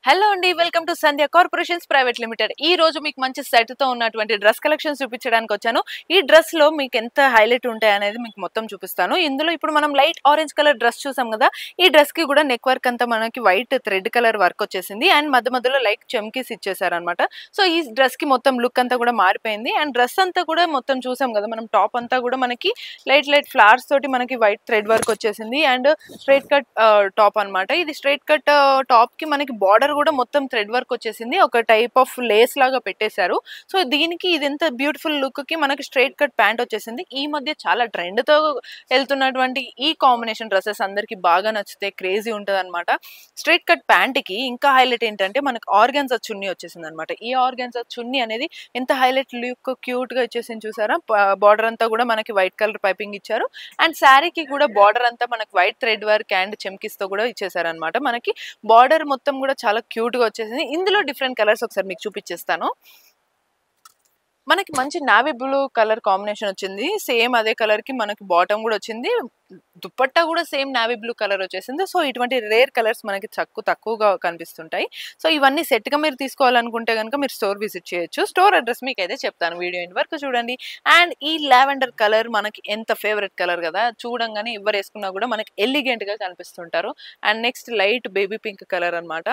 Hello అండి, welcome to Sandhya corporations private limited. ఈ రోజు మీకు మంచి సెట్ తో ఉన్నటువంటి డ్రెస్ కలెక్షన్స్ చూపించడానికి వచ్చాను. ఈ డ్రెస్ లో మీకు ఎంత హైలైట్ ఉంటాయి అనేది మీకు మొత్తం చూపిస్తాను. ఇందులో ఇప్పుడు మనం లైట్ ఆరెంజ్ కలర్ డ్రెస్ చూసాం కదా, ఈ డ్రెస్ కి కూడా నెక్ వర్క్ అంతా మనకి వైట్ థ్రెడ్ కలర్ వర్క్ వచ్చేసింది అండ్ మధ్య మధ్యలో లైట్ చమ్కీస్ ఇచ్చేసారనమాట. సో ఈ డ్రెస్ కి మొత్తం లుక్ అంతా కూడా మారిపోయింది అండ్ డ్రెస్ అంతా కూడా మొత్తం చూసాం కదా, మనం టాప్ అంతా కూడా మనకి లైట్ ఫ్లవర్స్ తోటి మనకి వైట్ థ్రెడ్ వర్క్ వచ్చేసింది అండ్ స్ట్రైట్ కట్ టాప్ అనమాట. ఇది స్ట్రైట్ కట్ టాప్ కి మనకి బార్డర్ కూడా మొత్తం థ్రెడ్ వర్క్ వచ్చేసింది, ఒక టైప్ ఆఫ్ లేస్ లాగా పెట్టేశారు. సో దీనికి ఇది ఎంత బ్యూటిఫుల్ లుక్ కి మనకి స్ట్రైట్ కట్ ప్యాంట్ వచ్చేసింది. ఈ మధ్య చాలా ట్రెండ్ తో వెళ్తున్నటువంటి ఈ కాంబినేషన్ డ్రెస్సెస్ అందరికి బాగా నచ్చితే క్రేజీ ఉంటది అనమాట. స్ట్రైట్ కట్ ప్యాంట్ కి ఇంకా హైలైట్ ఏంటంటే మనకి ఆర్గాన్జా చున్నీ వచ్చేసింది అనమాట. ఈ ఆర్గాన్జా చున్నీ అనేది ఎంత హైలైట్ లుక్ క్యూట్ గా వచ్చేసింది చూసారా. బార్డర్ అంతా కూడా మనకి వైట్ కలర్ పైపింగ్ ఇచ్చారు అండ్ శారీకి కూడా బార్డర్ అంతా మనకి వైట్ థ్రెడ్ వర్క్ అండ్ చెమ్కిస్ తో కూడా ఇచ్చేసారు అనమాట. మనకి బార్డర్ మొత్తం కూడా చాలా క్యూట్ గా వచ్చేసింది. ఇందులో డిఫరెంట్ కలర్స్ ఒకసారి మీకు చూపించేస్తాను. మనకి మంచి నావీ బ్లూ కలర్ కాంబినేషన్ వచ్చింది, సేమ్ అదే కలర్ కి మనకి బాటమ్ కూడా వచ్చింది, దుపట్టా కూడా సేమ్ నావీ బ్లూ కలర్ వచ్చేసింది. సో ఇటువంటి రేర్ కలర్స్ మనకి తక్కువగా కనిపిస్తుంటాయి. సో ఇవన్నీ సెట్ గా మీరు తీసుకోవాలనుకుంటే కనుక మీరు స్టోర్ విజిట్ చేయొచ్చు. స్టోర్ అడ్రస్ మీకు అయితే చెప్తాను, వీడియో ఎండ్ వరకు చూడండి. అండ్ ఈ లావెండర్ కలర్ మనకి ఎంత ఫేవరెట్ కలర్ కదా, చూడంగానే ఎవరు వేసుకున్నా కూడా మనకి ఎలిగెంట్ గా కనిపిస్తుంటారు. And next light baby pink colour అనమాట,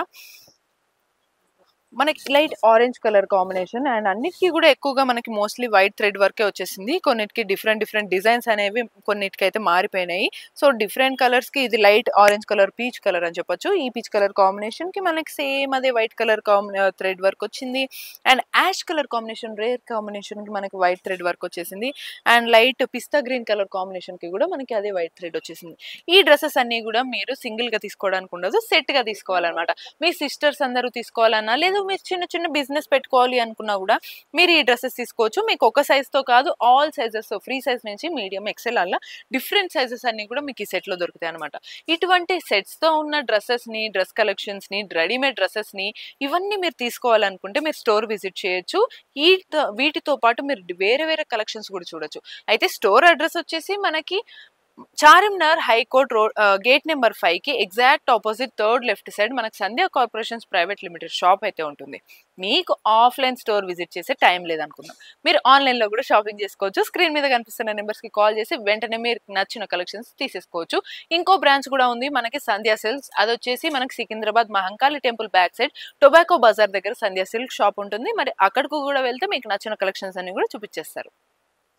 మనకి light orange colour combination and అన్నిటికీ కూడా ఎక్కువగా మనకి మోస్ట్లీ వైట్ థ్రెడ్ వర్కే వచ్చేసింది. కొన్నిటికి డిఫరెంట్ డిజైన్స్ అనేవి కొన్నిటికి అయితే మారిపోయినాయి. సో డిఫరెంట్ కలర్స్ కి ఇది light orange colour, peach colour అని చెప్పొచ్చు. ఈ పీచ్ కలర్ కాంబినేషన్ కి మనకి సేమ్ అదే వైట్ కలర్ థ్రెడ్ వర్క్ వచ్చింది and ash colour combination, rare combination కి మనకి వైట్ థ్రెడ్ వర్క్ వచ్చేసింది అండ్ లైట్ పిస్తా గ్రీన్ కలర్ కాంబినేషన్ కి కూడా మనకి అదే వైట్ థ్రెడ్ వచ్చేసింది. ఈ డ్రెస్సెస్ అన్ని కూడా మీరు సింగిల్ గా తీసుకోవడానికి ఉండదు, సెట్ గా తీసుకోవాలన్నమాట. మీ సిస్టర్స్ అందరూ తీసుకోవాలన్నా లేదా మీరు చిన్న బిజినెస్ పెట్టుకోవాలి అనుకున్నా కూడా మీరు ఈ డ్రెస్సెస్ తీసుకోవచ్చు. మీకు ఒక సైజ్ తో కాదు, ఆల్ సైజెస్, ఫ్రీ సైజ్ నుంచి మీడియం, ఎక్సెల్ అలా డిఫరెంట్ సైజెస్ అన్ని కూడా మీకు ఈ సెట్ లో దొరుకుతాయి అనమాట. ఇటువంటి సెట్స్ తో ఉన్న డ్రెస్సెస్ ని, డ్రెస్ కలెక్షన్స్ ని, రెడీమేడ్ డ్రెస్సెస్ ని ఇవన్నీ మీరు తీసుకోవాలనుకుంటే మీరు స్టోర్ విజిట్ చేయొచ్చు. వీటితో పాటు మీరు వేరే కలెక్షన్స్ కూడా చూడొచ్చు. అయితే స్టోర్ అడ్రస్ వచ్చేసి మనకి Charminar high court road, gate number 5 కి exact opposite third left side మనకి సంధ్య కార్పొరేషన్స్ ప్రైవేట్ లిమిటెడ్ షాప్ అయితే ఉంటుంది. మీకు ఆఫ్లైన్ స్టోర్ విజిట్ చేసే టైం లేదనుకుందాం, మీరు ఆన్లైన్ లో కూడా షాపింగ్ చేసుకోవచ్చు. స్క్రీన్ మీద కనిపిస్తున్న నెంబర్స్ కి కాల్ చేసి వెంటనే మీరు నచ్చిన కలెక్షన్స్ తీసేసుకోవచ్చు. ఇంకో బ్రాంచ్ కూడా ఉంది మనకి, సంధ్య సిల్క్స్. అది వచ్చేసి మనకి Secunderabad Mahankali temple back side tobacco బజార్ దగ్గర సంధ్య సిల్క్ షాప్ ఉంటుంది. మరి అక్కడికి కూడా వెళ్తే మీకు నచ్చిన కలెక్షన్స్ అన్ని కూడా చూపించేస్తారు.